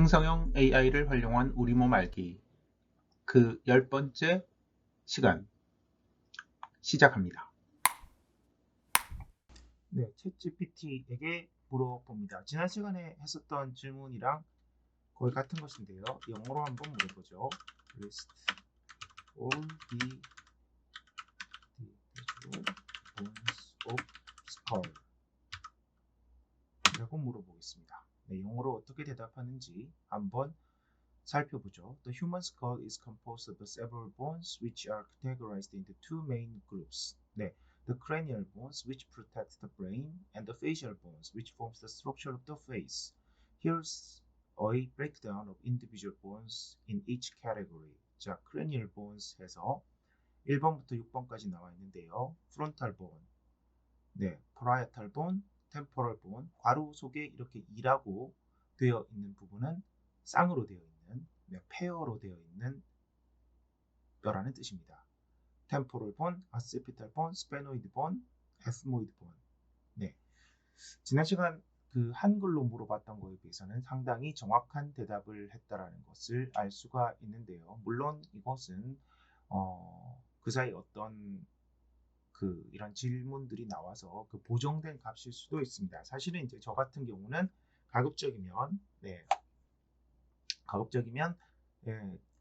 생성형 AI를 활용한 우리 몸 알기 그 10번째 시간 시작합니다. 네, 챗GPT에게 물어봅니다. 지난 시간에 했었던 질문이랑 거의 같은 것인데요. 영어로 한번 물어보죠. List all the bones of skull 라고 물어보겠습니다. 네, 영어로 어떻게 대답하는지 한번 살펴보죠. The human skull is composed of several bones which are categorized into two main groups. 네, the cranial bones which protect the brain and the facial bones which forms the structure of the face. Here's a breakdown of individual bones in each category. 자, cranial bones 해서 1번부터 6번까지 나와 있는데요. frontal bone, 네, parietal bone, temporal bone, 괄호 속에 이렇게 2라고 되어 있는 부분은 쌍으로 되어 있는, 페어로 되어 있는 뼈라는 뜻입니다. temporal bone, occipital bone, sphenoid bone, ethmoid bone. 네, 지난 시간 그 한글로 물어봤던 거에 비해서는 상당히 정확한 대답을 했다라는 것을 알 수가 있는데요. 물론 이것은 그 사이 어떤 이런 질문들이 나와서 그 보정된 값일 수도 있습니다. 사실은 이제 저 같은 경우는 가급적이면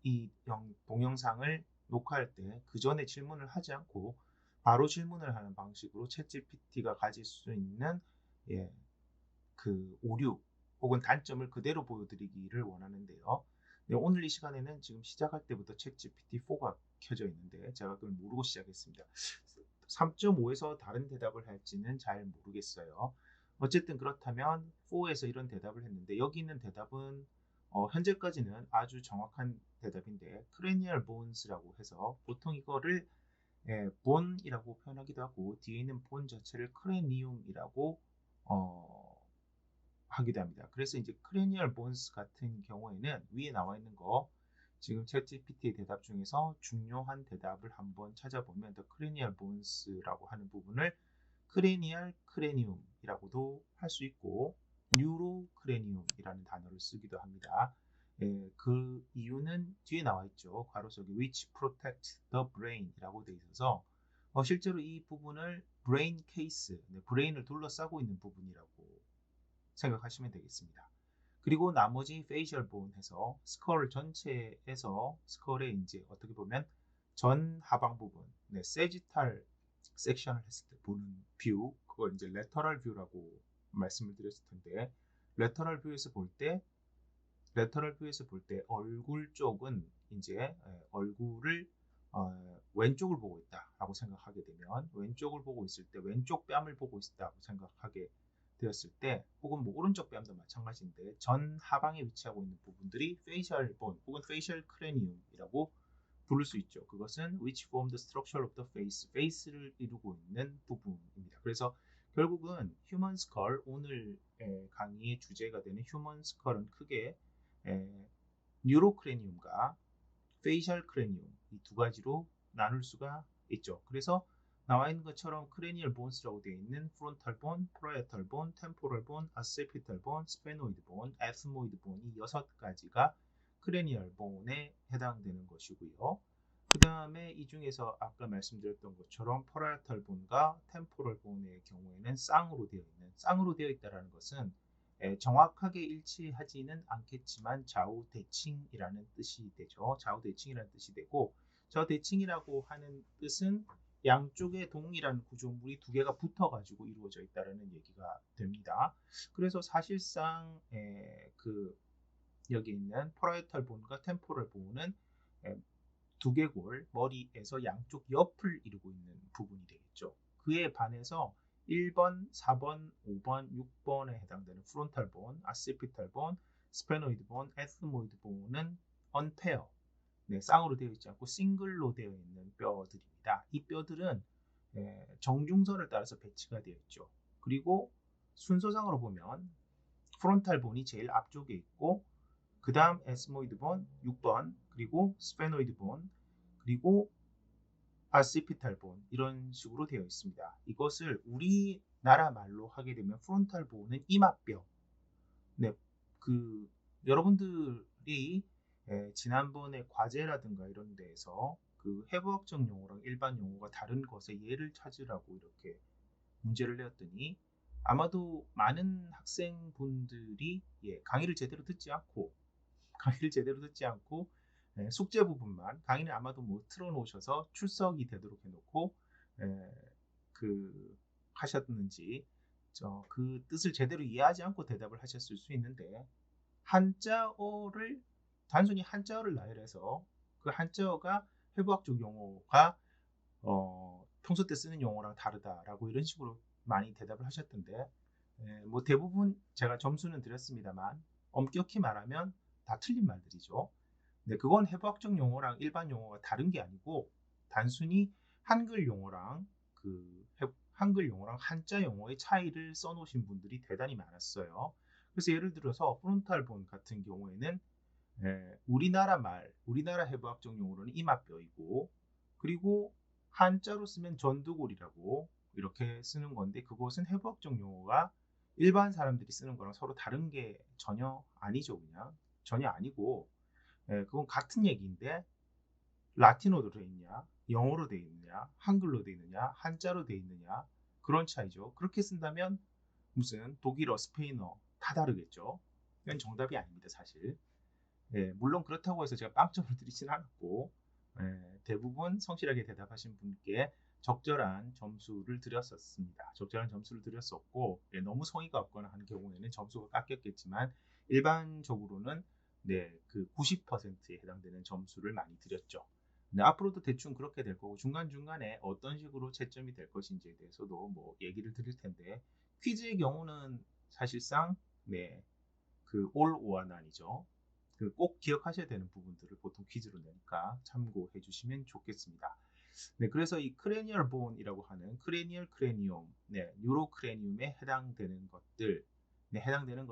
이 동영상을 녹화할 때 그 전에 질문을 하지 않고 바로 질문을 하는 방식으로 챗GPT가 가질 수 있는 그 오류 혹은 단점을 그대로 보여드리기를 원하는데요. 네, 오늘 이 시간에는 지금 시작할 때부터 챗GPT4가 켜져 있는데 제가 그걸 모르고 시작했습니다. 3.5에서 다른 대답을 할지는 잘 모르겠어요. 어쨌든 그렇다면 4에서 이런 대답을 했는데 여기 있는 대답은 현재까지는 아주 정확한 대답인데 cranial bones라고 해서 보통 이거를 bone이라고 표현하기도 하고 뒤에 있는 본 자체를 cranium이라고 하기도 합니다. 그래서 이제 cranial bones 같은 경우에는 위에 나와 있는 거 지금 챗GPT의 대답 중에서 중요한 대답을 한번 찾아보면 the cranial bones라고 하는 부분을 cranial cranium이라고도 할 수 있고 neurocranium이라는 단어를 쓰기도 합니다. 그 이유는 뒤에 나와 있죠. 괄호 속에 which protect the brain이라고 되어 있어서 실제로 이 부분을 brain case, 브레인을 둘러싸고 있는 부분이라고 생각하시면 되겠습니다. 그리고 나머지 페이셜 본 해서 스컬 전체에서 스컬의 이제 어떻게 보면 전 하방 부분, 세지탈 섹션을 했을 때 보는 뷰, 그걸 이제 레터럴 뷰라고 말씀을 드렸을 텐데, 레터럴 뷰에서 볼 때 얼굴 쪽은 이제 얼굴을 왼쪽을 보고 있다라고 생각하게 되면 왼쪽을 보고 있을 때 왼쪽 뺨을 보고 있다고 생각하게 되었을 때 혹은 뭐 오른쪽 뺨도 마찬가지인데 전 하방에 위치하고 있는 부분들이 페이셜 본 혹은 페이셜 크레니움이라고 부를 수 있죠. 그것은 which form the structure of the face, face를 이루고 있는 부분입니다. 그래서 결국은 human skull, 오늘 강의의 주제가 되는 human skull은 크게 뉴로크레니움과 페이셜 크레니움 이 두 가지로 나눌 수가 있죠. 그래서 나와 있는 것처럼 크레니얼 본스라고 되어 있는 프론탈 본, 프라이어탈 본, 템포럴 본, 아세피탈 본, 스페노이드 본, 에스모이드 본 이 6가지가 크레니얼 본에 해당되는 것이고요. 그 다음에 이 중에서 아까 말씀드렸던 것처럼 프라이어탈 본과 템포럴 본의 경우에는 쌍으로 되어 있다는 것은 정확하게 일치하지는 않겠지만 좌우대칭이라는 뜻이 되죠. 좌우대칭이라는 뜻이 되고 좌우대칭이라고 하는 뜻은 양쪽에 동일한 구조물이 두 개가 붙어가지고 이루어져 있다는 얘기가 됩니다. 그래서 사실상 여기 있는 퍼라이탈 본과 템포럴 본은 두개골 머리에서 양쪽 옆을 이루고 있는 부분이 되겠죠. 그에 반해서 1번, 4번, 5번, 6번에 해당되는 프론탈 본, 아시피탈 본, 스페노이드 본, 에스모이드 본은 언페어, 쌍으로 되어 있지 않고 싱글로 되어 있는 뼈들입니다. 이 뼈들은 정중선을 따라서 배치가 되어 있죠. 그리고 순서상으로 보면 프론탈 본이 제일 앞쪽에 있고 그 다음 에스모이드 본 6번, 그리고 스페노이드 본, 그리고 아시피탈 본 이런 식으로 되어 있습니다. 이것을 우리나라 말로 하게 되면 프론탈 본은 이마뼈, 여러분들이 지난번에 과제라든가 이런 데에서 그 해부학적 용어랑 일반 용어가 다른 것에 예를 찾으라고 이렇게 문제를 내었더니 아마도 많은 학생분들이 강의를 제대로 듣지 않고 숙제 부분만 강의는 아마도 뭐 틀어놓으셔서 출석이 되도록 해놓고 그 하셨는지 그 뜻을 제대로 이해하지 않고 대답을 하셨을 수 있는데 한자어를 단순히 한자어를 나열해서 그 한자어가 해부학적 용어가 평소 때 쓰는 용어랑 다르다라고 이런 식으로 많이 대답을 하셨던데 뭐 대부분 제가 점수는 드렸습니다만 엄격히 말하면 다 틀린 말들이죠. 근데 그건 해부학적 용어랑 일반 용어가 다른 게 아니고 단순히 한글 용어랑 한글 용어랑 한자 용어의 차이를 써놓으신 분들이 대단히 많았어요. 그래서 예를 들어서 프론탈본 같은 경우에는 우리나라 해부학적 용어로는 이마뼈이고 그리고 한자로 쓰면 전두골이라고 이렇게 쓰는 건데 그것은 해부학적 용어가 일반 사람들이 쓰는 거랑 서로 다른 게 전혀 아니죠. 그냥 전혀 아니고 그건 같은 얘기인데 라틴어로 되어 있냐 영어로 되어 있느냐 한글로 되어 있느냐 한자로 되어 있느냐 그런 차이죠. 그렇게 쓴다면 무슨 독일어 스페인어 다 다르겠죠. 이건 정답이 아닙니다 사실. 물론 그렇다고 해서 제가 빵점을 드리진 않았고 대부분 성실하게 대답하신 분께 적절한 점수를 드렸었습니다. 적절한 점수를 드렸었고 너무 성의가 없거나 하는 경우에는 점수가 깎였겠지만 일반적으로는 그 90%에 해당되는 점수를 많이 드렸죠. 앞으로도 대충 그렇게 될 거고 중간중간에 어떤 식으로 채점이 될 것인지에 대해서도 뭐 얘기를 드릴 텐데 퀴즈의 경우는 사실상 그 all or none이죠. 꼭 기억하셔야 되는 부분들을 보통 퀴즈로 내니까 참고해 주시면 좋겠습니다. 그래서 이 크레니얼 본이라고 하는 크레니얼 크레니움, 뉴로 크레니움에 해당되는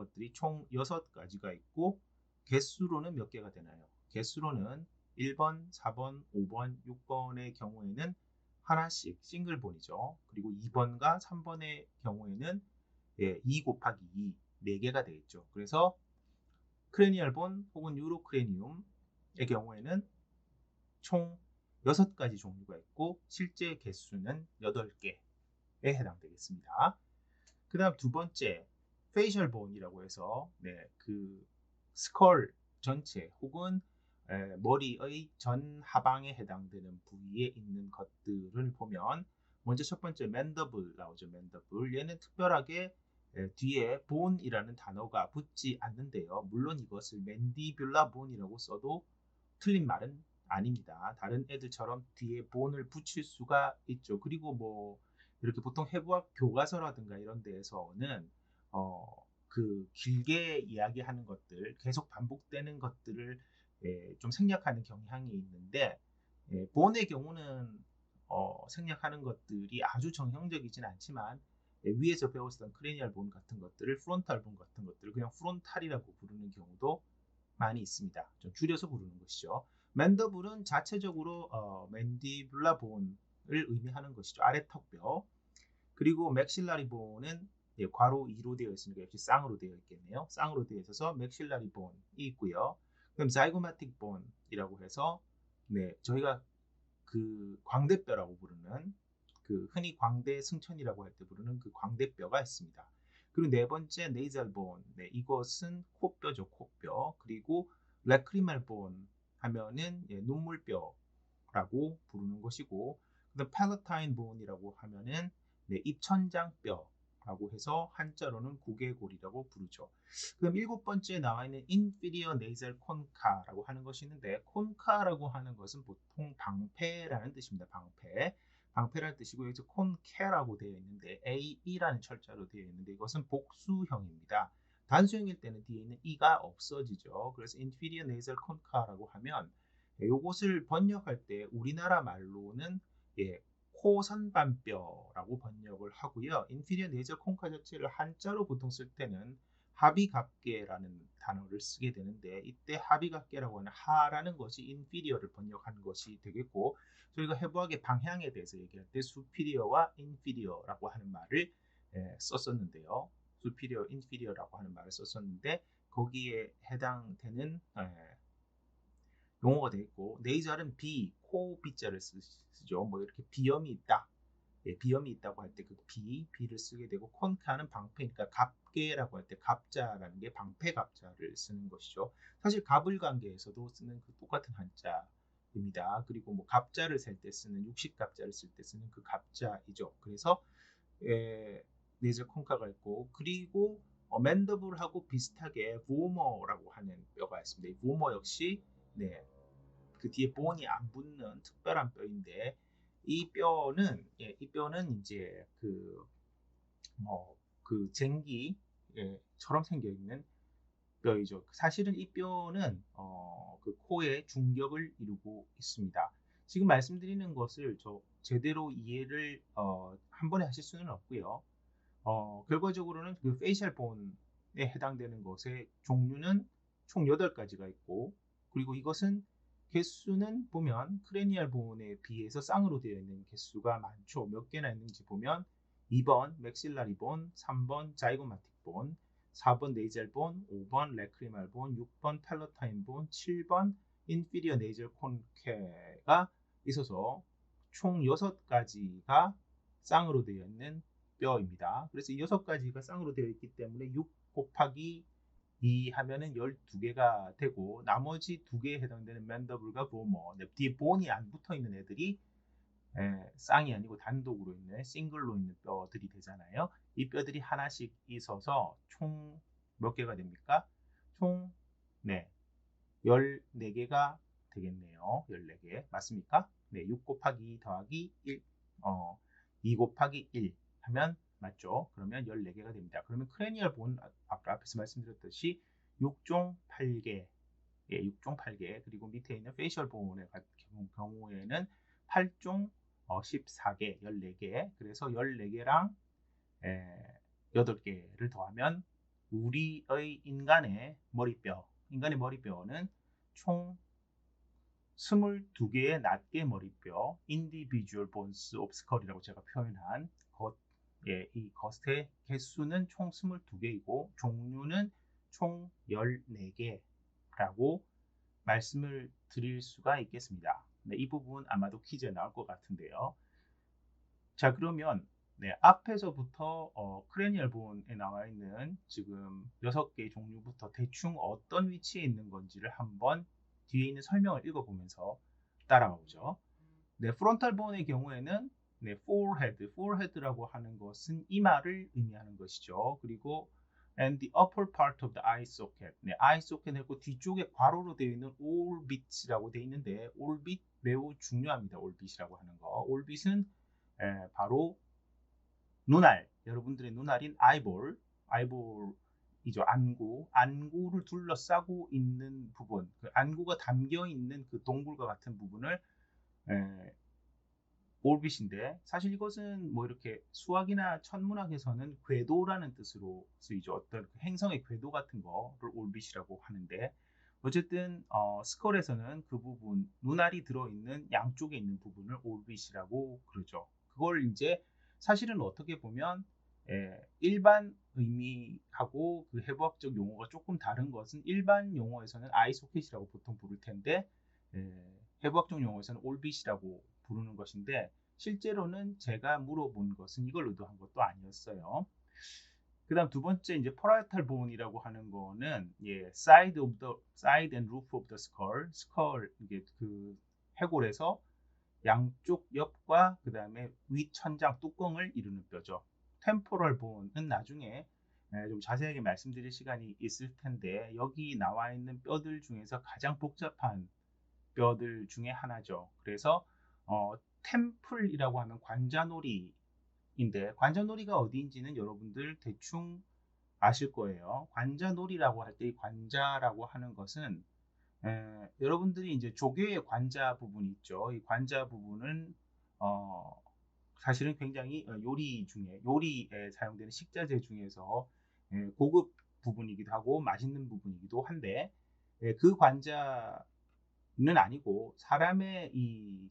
것들이 총 6가지가 있고 개수로는 몇 개가 되나요? 개수로는 1번, 4번, 5번, 6번의 경우에는 하나씩 싱글본이죠. 그리고 2번과 3번의 경우에는 2 곱하기 2, 4개가 되겠죠. 그래서 크레니얼 본 혹은 유로크레니움의 경우에는 총 6가지 종류가 있고 실제 개수는 8개에 해당되겠습니다. 그 다음 두 번째 페이셜 본이라고 해서 그 스컬 전체 혹은 머리의 전 하방에 해당되는 부위에 있는 것들을 보면 먼저 첫 번째 맨더블 나오죠. 맨더블 얘는 특별하게 뒤에 본이라는 단어가 붙지 않는데요. 물론 이것을 맨디뷸라 본이라고 써도 틀린 말은 아닙니다. 다른 애들처럼 뒤에 본을 붙일 수가 있죠. 그리고 뭐 이렇게 보통 해부학 교과서라든가 이런 데에서는 그 길게 이야기하는 것들, 계속 반복되는 것들을 좀 생략하는 경향이 있는데 본의 경우는 생략하는 것들이 아주 정형적이진 않지만 위에서 배웠던 크레니얼 본 같은 것들을 프론탈 본 같은 것들을 그냥 프론탈이라고 부르는 경우도 많이 있습니다. 좀 줄여서 부르는 것이죠. 맨더블은 자체적으로 맨디뷸라 본을 의미하는 것이죠. 아래 턱뼈. 그리고 맥실라리 본은 괄호 2로 되어 있으니까 역시 쌍으로 되어 있겠네요. 쌍으로 되어 있어서 맥실라리 본이 있고요. 그럼 자이고마틱 본이라고 해서 저희가 그 광대뼈라고 부르는 그 흔히 광대 승천이라고 할 때 부르는 그 광대뼈가 있습니다. 그리고 네 번째 네이잘 본, 이것은 코뼈죠, 코뼈. 그리고 레크리말 본 하면은 눈물뼈라고 부르는 것이고, 그다음 팔라타인 본이라고 하면은 입천장뼈라고 해서 한자로는 구개골이라고 부르죠. 그럼 7번째 나와 있는 inferior nasal concha라고 하는 것이 있는데 concha라고 하는 것은 보통 방패라는 뜻입니다. 방패라는 뜻이고 여기서 concha라고 되어 있는데 AE라는 철자로 되어 있는데 이것은 복수형입니다. 단수형일 때는 뒤에 있는 E가 없어지죠. 그래서 inferior nasal concha라고 하면 이것을 번역할 때 우리나라 말로는 코선반뼈라고 번역을 하고요. inferior nasal concha 자체를 한자로 보통 쓸 때는 하비갑계라는 단어를 쓰게 되는데 이때 하비갑계라고 하는 하라는 것이 inferior를 번역한 것이 되겠고 저희가 해부학의 방향에 대해서 얘기할 때 superior와 inferior라고 하는 말을 썼었는데요. superior, inferior라고 하는 말을 썼었는데 거기에 해당되는 용어가 되어 있고, 네이잘은 B, 코 B자를 쓰죠. 뭐 이렇게 비염이 있다. 예, 비염이 있다고 할 때 그 B를 쓰게 되고, 콘카는 방패니까 갑계라고 할 때 갑자라는 게 방패 갑자를 쓰는 것이죠. 사실 갑을 관계에서도 쓰는 그 똑같은 한자입니다. 그리고 뭐 갑자를 셀 때 쓰는 육식 갑자를 쓸 때 쓰는 그 갑자이죠. 그래서 네이저 콘카가 있고, 그리고 맨더블하고 비슷하게 보머라고 하는 뼈가 있습니다. 이 보머 역시 네, 그 뒤에 본이 안 붙는 특별한 뼈인데, 이 뼈는 이제 그 쟁기처럼 생겨 있는 뼈이죠. 사실은 이 뼈는 그 코의 중격을 이루고 있습니다. 지금 말씀드리는 것을 제대로 이해를 한 번에 하실 수는 없고요. 결과적으로는 그 페이셜 본에 해당되는 것의 종류는 총 8가지가 있고, 그리고 이것은 개수는 보면 크레니얼 본에 비해서 쌍으로 되어 있는 개수가 많죠. 몇 개나 있는지 보면 2번 맥실라리 본, 3번 자이고마틱 본, 4번 네이젤 본, 5번 레크리말 본, 6번 팔로타인 본, 7번 인피리어 네이젤 콘케가 있어서 총 6가지가 쌍으로 되어 있는 뼈입니다. 그래서 이 6가지가 쌍으로 되어 있기 때문에 6 곱하기 2 하면은 12개가 되고, 나머지 2개에 해당되는 맨더블과 보머, 뒤에 본이 안 붙어 있는 애들이 쌍이 아니고 단독으로 있는 싱글로 있는 뼈들이 되잖아요. 이 뼈들이 하나씩 있어서 총 몇 개가 됩니까? 총 네, 14개가 되겠네요. 14개 맞습니까? 네, 6 곱하기 2 더하기 1, 2 곱하기 1 하면 맞죠? 그러면 14개가 됩니다. 그러면 크레니얼 본, 아까 앞에서 말씀드렸듯이 6종 8개, 예, 6종 8개, 그리고 밑에 있는 페이셜 본의 경우에는 8종 14개, 14개, 그래서 14개랑 8개를 더하면 우리의 인간의 머리뼈는 총 22개의 낱개 머리뼈, individual bones of skull이라고 제가 표현한 이 것의 개수는 총 22개이고 종류는 총 14개라고 말씀을 드릴 수가 있겠습니다. 네, 이 부분 아마도 퀴즈에 나올 것 같은데요. 자, 그러면 앞에서부터 크레니얼 본에 나와 있는 지금 6개의 종류부터 대충 어떤 위치에 있는 건지를 한번 뒤에 있는 설명을 읽어보면서 따라가 보죠. 네, 프론탈 본의 경우에는 forehead라고 하는 것은 이마를 의미하는 것이죠. 그리고 and the upper part of the eye socket, eye socket 했고 뒤쪽에 괄호로 되어 있는 orbit이라고 되어 있는데, orbit 매우 중요합니다. orbit이라고 하는 거. orbit은 바로 눈알, 여러분들의 눈알인 아이볼이죠. 안구를 둘러싸고 있는 부분, 그 안구가 담겨 있는 그 동굴과 같은 부분을 올빗인데, 사실 이것은 뭐 이렇게 수학이나 천문학에서는 궤도라는 뜻으로 쓰이죠. 어떤 행성의 궤도 같은 거를 올빗이라고 하는데, 어쨌든 스컬에서는 그 부분, 눈알이 들어있는 양쪽에 있는 부분을 올빗이라고 그러죠. 그걸 이제 사실은 어떻게 보면 일반 의미하고 그 해부학적 용어가 조금 다른 것은, 일반 용어에서는 아이소켓이라고 보통 부를 텐데 해부학적 용어에서는 올빗이라고 부르는 것인데, 실제로는 제가 물어본 것은 이걸 의도한 것도 아니었어요. 그 다음 두 번째, 이제 parietal bone이라고 하는 거는 side and roof of the skull, 이게 그 해골에서 양쪽 옆과 그 다음에 위 천장 뚜껑을 이루는 뼈죠. temporal bone은 나중에 좀 자세하게 말씀드릴 시간이 있을 텐데, 여기 나와 있는 뼈들 중에서 가장 복잡한 뼈들 중에 하나죠. 그래서 템플이라고 하면 관자놀이인데, 관자놀이가 어디인지는 여러분들 대충 아실 거예요. 관자놀이라고 할 때 이 관자라고 하는 것은 여러분들이 이제 조개의 관자 부분이 있죠. 이 관자 부분은 사실은 굉장히 요리에 사용되는 식자재 중에서 고급 부분이기도 하고 맛있는 부분이기도 한데, 그 관자는 아니고 사람의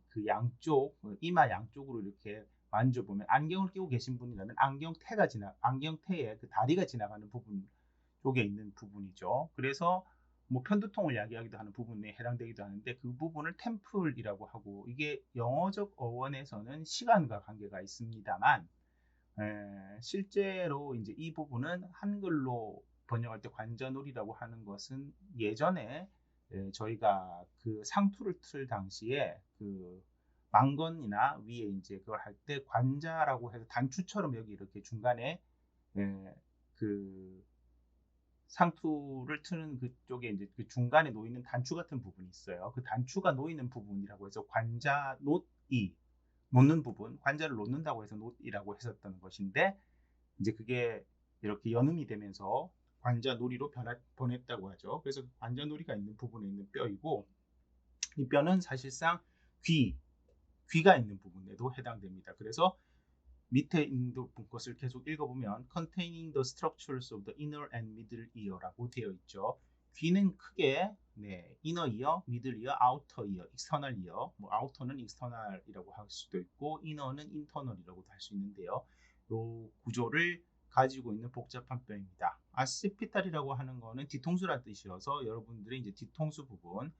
그 양쪽, 이마 양쪽으로 이렇게 만져보면, 안경을 끼고 계신 분이라면 안경테에 그 다리가 지나가는 부분 쪽에 있는 부분이죠. 그래서 뭐 편두통을 야기하기도 하는 부분에 해당되기도 하는데 그 부분을 템플이라고 하고 이게 영어적 어원에서는 시간과 관계가 있습니다만 실제로 이제 이 부분은 한글로 번역할 때 관자놀이라고 하는 것은 예전에 저희가 그 상투를 틀 당시에 그 망건이나 위에 이제 그걸 할 때 관자라고 해서 단추처럼 여기 이렇게 중간에 그 상투를 트는 그쪽에 이제 그 중간에 놓이는 단추 같은 부분이 있어요. 그 단추가 놓이는 부분이라고 해서 관자 놋이 놓는 부분, 관자를 놓는다고 해서 놋이라고 했었던 것인데 이제 그게 이렇게 연음이 되면서 관자놀이로 변했다고 하죠. 그래서 관자놀이가 있는 부분에 있는 뼈이고 이 뼈는 사실상 귀가 있는 부분에도 해당됩니다. 그래서 밑에 있는 것을 계속 읽어보면 containing the structures of the inner and middle ear라고 되어 있죠. 귀는 크게 inner ear, middle ear, outer ear, external ear, 뭐 outer는 external이라고 할 수도 있고 inner는 internal이라고도 할 수 있는데요. 이 구조를 가지고 있는 복잡한 뼈입니다. 아시피탈이라고 하는 거는 뒤통수란 뜻이어서 여러분들이 이제 뒤통수 부분을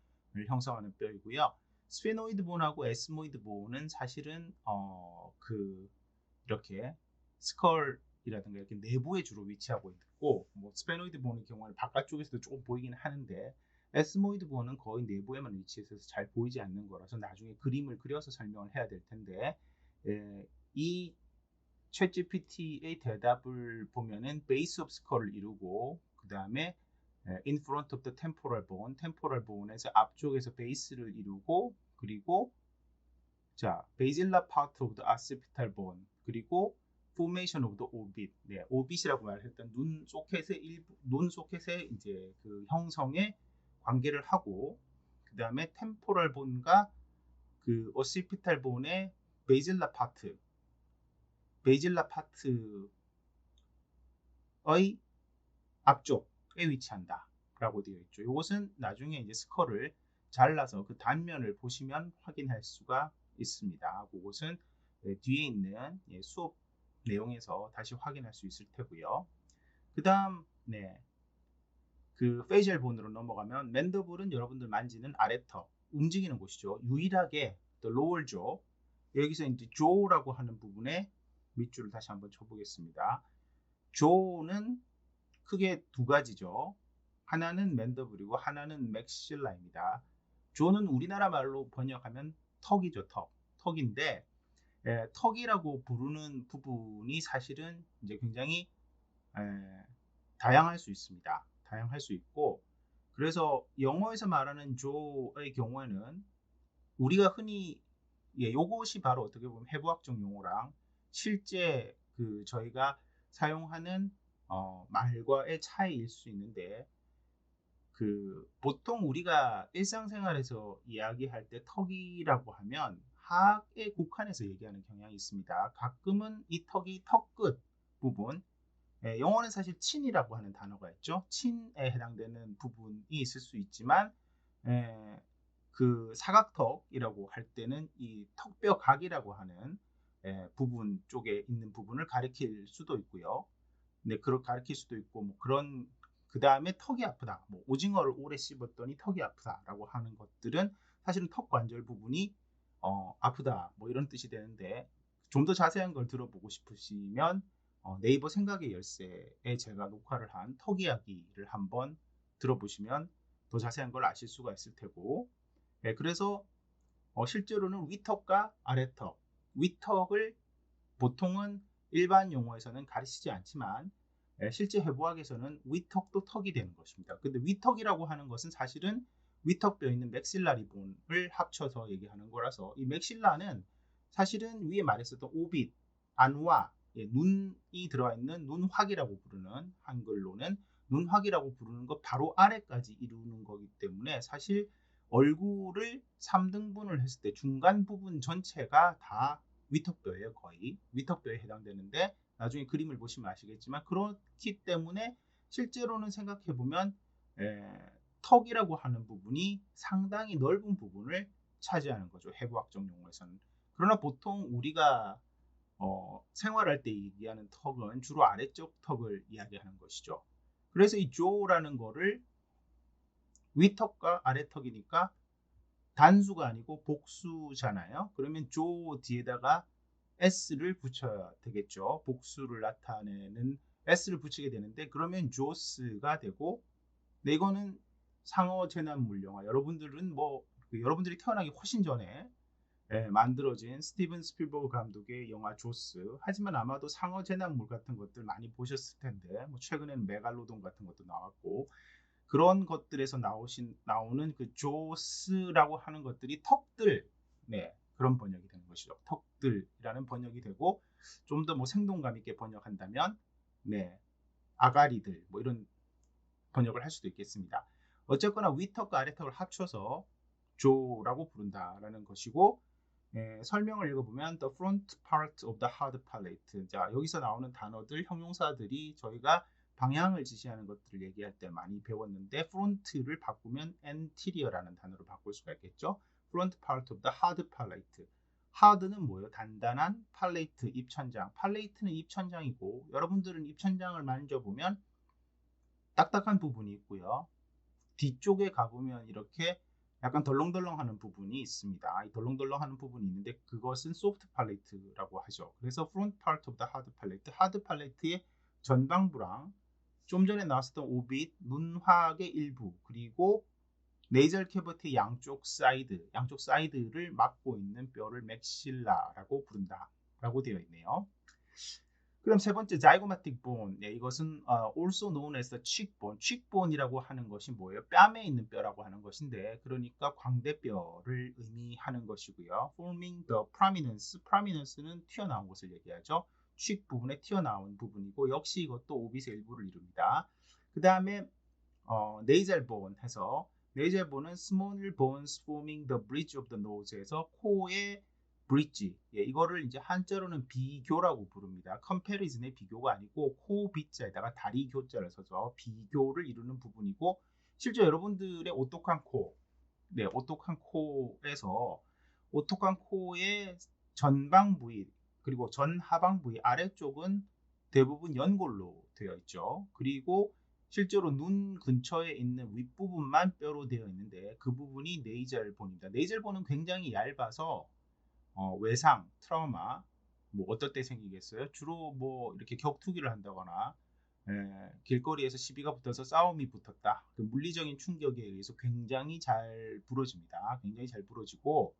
형성하는 뼈이고요. 스페노이드 본하고 에스모이드 본은 사실은 이렇게 스컬이라든가 이렇게 내부에 주로 위치하고 있고 뭐 스페노이드 본의 경우는 바깥쪽에서도 조금 보이긴 하는데 에스모이드 본은 거의 내부에만 위치해서 잘 보이지 않는 거라서 나중에 그림을 그려서 설명을 해야 될 텐데 이 챗GPT의 대답을 보면은 base of skull을 이루고 그 다음에 in front of the temporal bone에서 앞쪽에서 베이스를 이루고 그리고 자, basilla part of the occipital bone 그리고 formation of the orbit. 네, orbit이라고 말했던 눈 소켓의 이제 그 형성에 관계를 하고 그 다음에 temporal bone과 그 occipital bone의 basilla part의 앞쪽에 위치한다. 라고 되어 있죠. 이것은 나중에 이제 스컬을 잘라서 그 단면을 보시면 확인할 수가 있습니다. 그것은 뒤에 있는 수업 내용에서 다시 확인할 수 있을 테고요. 그 다음 그 페이셜 본으로 넘어가면 맨더블은 여러분들 만지는 아래턱 움직이는 곳이죠. 유일하게 the lower jaw 여기서 이제 jaw라고 하는 부분에 밑줄을 다시 한번 쳐보겠습니다. jaw는 크게 두 가지죠. 하나는 맨더블이고 하나는 맥실라입니다. jaw는 우리나라 말로 번역하면 턱이죠. 턱인데 턱이라고 부르는 부분이 사실은 이제 굉장히 다양할 수 있습니다. 다양할 수 있고 그래서 영어에서 말하는 jaw의 경우에는 우리가 흔히 요것이 바로 어떻게 보면 해부학적 용어랑 실제 그 저희가 사용하는 말과의 차이일 수 있는데 그 보통 우리가 일상생활에서 이야기할 때 턱이라고 하면 하악에 국한해서 얘기하는 경향이 있습니다. 가끔은 이 턱이 턱끝 부분 영어는 사실 친이라고 하는 단어가 있죠. 친에 해당되는 부분이 있을 수 있지만 그 사각턱이라고 할 때는 이 턱뼈 각이라고 하는 부분 쪽에 있는 부분을 가리킬 수도 있고요. 네, 그걸 가리킬 수도 있고 뭐 그런 그 다음에 턱이 아프다. 뭐 오징어를 오래 씹었더니 턱이 아프다라고 하는 것들은 사실은 턱 관절 부분이 아프다. 뭐 이런 뜻이 되는데 좀 더 자세한 걸 들어보고 싶으시면 네이버 생각의 열쇠에 제가 녹화를 한 턱 이야기를 한번 들어보시면 더 자세한 걸 아실 수가 있을 테고 그래서 실제로는 위턱과 아래턱 위턱을 보통은 일반 용어에서는 가르치지 않지만 실제 해부학에서는 위턱도 턱이 되는 것입니다. 근데 위턱이라고 하는 것은 사실은 위턱뼈에 있는 맥실라리 본을 합쳐서 얘기하는 거라서 이 맥실라는 사실은 위에 말했었던 오빗, 안와, 눈이 들어가 있는 눈확이라고 부르는 한글로는 눈확이라고 부르는 것 바로 아래까지 이루는 거기 때문에 사실 얼굴을 3등분을 했을 때 중간 부분 전체가 다 위턱뼈예요. 거의 위턱뼈에 해당되는데 나중에 그림을 보시면 아시겠지만 그렇기 때문에 실제로는 생각해보면 턱이라고 하는 부분이 상당히 넓은 부분을 차지하는 거죠. 해부학적 용어에서는. 그러나 보통 우리가 생활할 때 얘기하는 턱은 주로 아래쪽 턱을 이야기하는 것이죠. 그래서 이 jaw라는 거를 위턱과 아래턱이니까 단수가 아니고 복수잖아요. 그러면 jaw 뒤에다가 s를 붙여야 되겠죠. 복수를 나타내는 s를 붙이게 되는데, 그러면 jaws가 되고, 네, 이거는 상어 재난 물영화. 여러분들은 여러분들이 태어나기 훨씬 전에 만들어진 스티븐 스필버그 감독의 영화 조스. 하지만 아마도 상어 재난물 같은 것들 많이 보셨을 텐데, 뭐 최근에는 메갈로돈 같은 것도 나왔고, 그런 것들에서 나오는 그 조스라고 하는 것들이 턱들, 네, 그런 번역이 되는 것이죠. 턱들이라는 번역이 되고, 좀 더 뭐 생동감 있게 번역한다면, 네, 아가리들, 뭐 이런 번역을 할 수도 있겠습니다. 어쨌거나 위턱과 아래턱을 합쳐서 조라고 부른다라는 것이고, 설명을 읽어보면 the front part of the hard palate. 자, 여기서 나오는 단어들, 형용사들이 저희가 방향을 지시하는 것들을 얘기할 때 많이 배웠는데, front를 바꾸면 anterior라는 단어로 바꿀 수가 있겠죠. front part of the hard palate. hard는 뭐예요? 단단한, palate, 입천장. palate는 입천장이고, 여러분들은 입천장을 만져보면 딱딱한 부분이 있고요. 뒤쪽에 가보면 이렇게 약간 덜렁덜렁하는 부분이 있습니다. 이 덜렁덜렁하는 부분이 있는데 그것은 소프트 팔레트라고 하죠. 그래서 front part of the hard palate, 하드 팔레트의 전방부랑 좀 전에 나왔었던 오빗, 눈화의 일부, 그리고 네이절 캐버티 양쪽 사이드를 막고 있는 뼈를 맥실라라고 부른다라고 되어 있네요. 그럼 세 번째 zygomatic bone. 네, 이것은 also known as the cheekbone. cheekbone이라고 하는 것이 뭐예요? 뺨에 있는 뼈라고 하는 것인데, 그러니까 광대뼈를 의미하는 것이고요. forming the prominence. prominence는 튀어나온 것을 얘기하죠. cheek 부분에 튀어나온 부분이고, 역시 이것도 오빗의 일부를 이룹니다. 그 다음에 nasal bone 해서, nasal bone은 small bones forming the bridge of the nose에서 코의 브릿지, 이거를 이제 한자로는 비교라고 부릅니다. 컴패리즌의 비교가 아니고 코 비자에다가 다리 교자를 써서 비교를 이루는 부분이고, 실제 여러분들의 오똑한 코, 네, 오똑한 코에서 오똑한 코의 전방 부위 그리고 전하방 부위 아래쪽은 대부분 연골로 되어 있죠. 그리고 실제로 눈 근처에 있는 윗부분만 뼈로 되어 있는데, 그 부분이 네이절본입니다. 네이절본은 굉장히 얇아서 외상, 트라우마, 뭐 어떨 때 생기겠어요? 주로 뭐 이렇게 격투기를 한다거나 길거리에서 시비가 붙어서 싸움이 붙었다. 그 물리적인 충격에 의해서 굉장히 잘 부러집니다. 굉장히 잘 부러지고,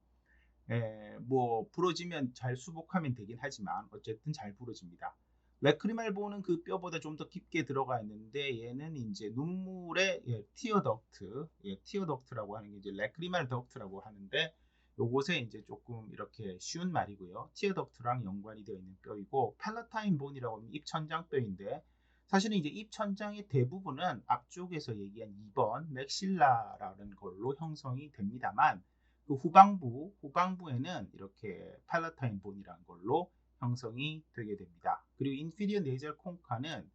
뭐 부러지면 잘 수복하면 되긴 하지만 어쨌든 잘 부러집니다. 레크리말 본은 그 뼈보다 좀 더 깊게 들어가 있는데, 얘는 이제 눈물의 티어덕트, 티어덕트라고 하는 게 이제 레크리말 덕트라고 하는데, 요것에 이제 조금 이렇게 쉬운 말이고요. 티어덕트랑 연관이 되어 있는 뼈이고, 팔라타인 본이라고 하면 입천장 뼈인데, 사실은 이제 입천장의 대부분은 앞쪽에서 얘기한 2번 맥실라라는 걸로 형성이 됩니다만, 그 후방부에는 이렇게 팔라타인 본이라는 걸로 형성이 되게 됩니다. 그리고 인피리어 네이절 콩카는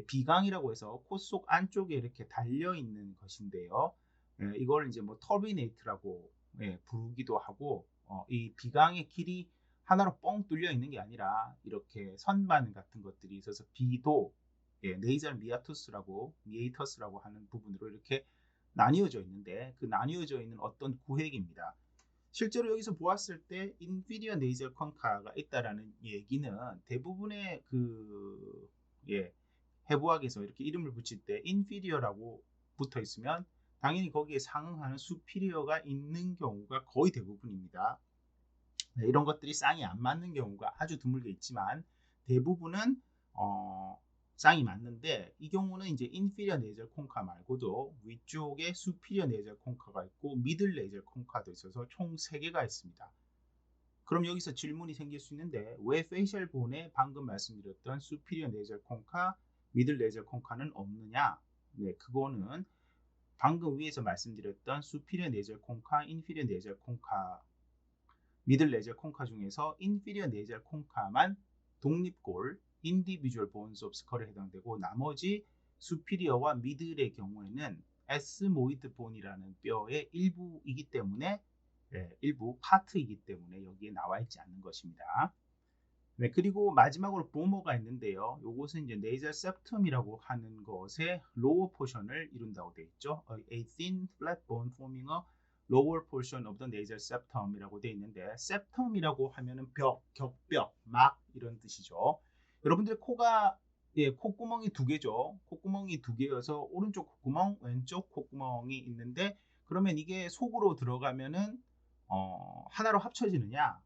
비강이라고 해서 코 속 안쪽에 이렇게 달려 있는 것인데요. 이걸 이제 뭐 터비네이트라고 부르기도 하고, 이 비강의 길이 하나로 뻥 뚫려 있는 게 아니라 이렇게 선반 같은 것들이 있어서 비도, 네이절 미에이터스라고 하는 부분으로 이렇게 나뉘어져 있는데, 그 나뉘어져 있는 어떤 구획입니다. 실제로 여기서 보았을 때 inferior nasal concha가 있다라는 얘기는, 대부분의 해부학에서 이렇게 이름을 붙일 때 inferior라고 붙어 있으면 당연히 거기에 상응하는 superior가 있는 경우가 거의 대부분입니다. 이런 것들이 쌍이 안 맞는 경우가 아주 드물게 있지만, 대부분은 쌍이 맞는데, 이 경우는 이제 inferior nasal concha 말고도 위쪽에 superior nasal concha가 있고 middle nasal concha도 있어서 총 3개가 있습니다. 그럼 여기서 질문이 생길 수 있는데, 왜 facial bone에 방금 말씀드렸던 superior nasal concha, middle nasal concha는 없느냐? 네, 그거는 방금 위에서 말씀드렸던 superior nasal concha, inferior nasal concha, 미들 네절 콩카 중에서 인피리어 네절 콩카만 독립골 인디비주얼 본스 오브 스컬에 해당되고, 나머지 수피리어와 미들의 경우에는 에스모이드 본이라는 뼈의 일부이기 때문에, 일부 파트이기 때문에 여기에 나와 있지 않는 것입니다. 네, 그리고 마지막으로 보머가 있는데요. 요것은 이제 nasal septum이라고 하는 것의 lower portion을 이룬다고 되어 있죠. A thin flat bone forming a lower portion of the nasal septum이라고 되어 있는데, septum이라고 하면은 벽, 격벽, 막 이런 뜻이죠. 여러분들 코가 콧구멍이 두 개죠. 콧구멍이 두 개여서 오른쪽 콧구멍, 왼쪽 콧구멍이 있는데, 그러면 이게 속으로 들어가면은 하나로 합쳐지느냐?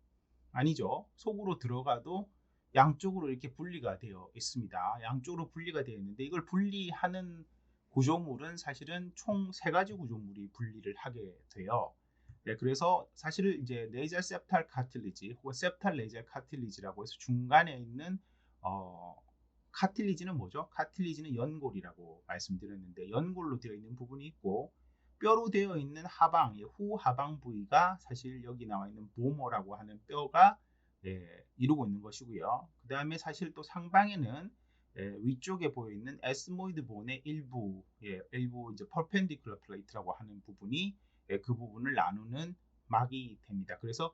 아니죠. 속으로 들어가도 양쪽으로 이렇게 분리가 되어 있습니다. 양쪽으로 분리가 되어 있는데, 이걸 분리하는 구조물은 사실은 총 세 가지 구조물이 분리를 하게 돼요. 네, 그래서 사실 이제 네이잘 septal cartilage 혹은 septal nasal cartilage라고 해서 중간에 있는 어, 카틸리지는 뭐죠? 카틸리지는 연골이라고 말씀드렸는데, 연골로 되어 있는 부분이 있고, 뼈로 되어 있는 하방, 후 하방 부위가 사실 여기 나와 있는 보모라고 하는 뼈가 이루고 있는 것이고요. 그 다음에 사실 또 상방에는 위쪽에 보여 있는 에스모이드 본의 일부 이제 퍼펜디큘러 플레이트라고 하는 부분이 그 부분을 나누는 막이 됩니다. 그래서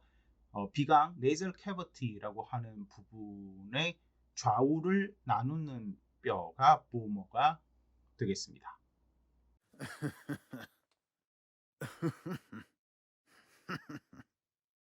비강 네이절 캐버티라고 하는 부분의 좌우를 나누는 뼈가 보모가 되겠습니다.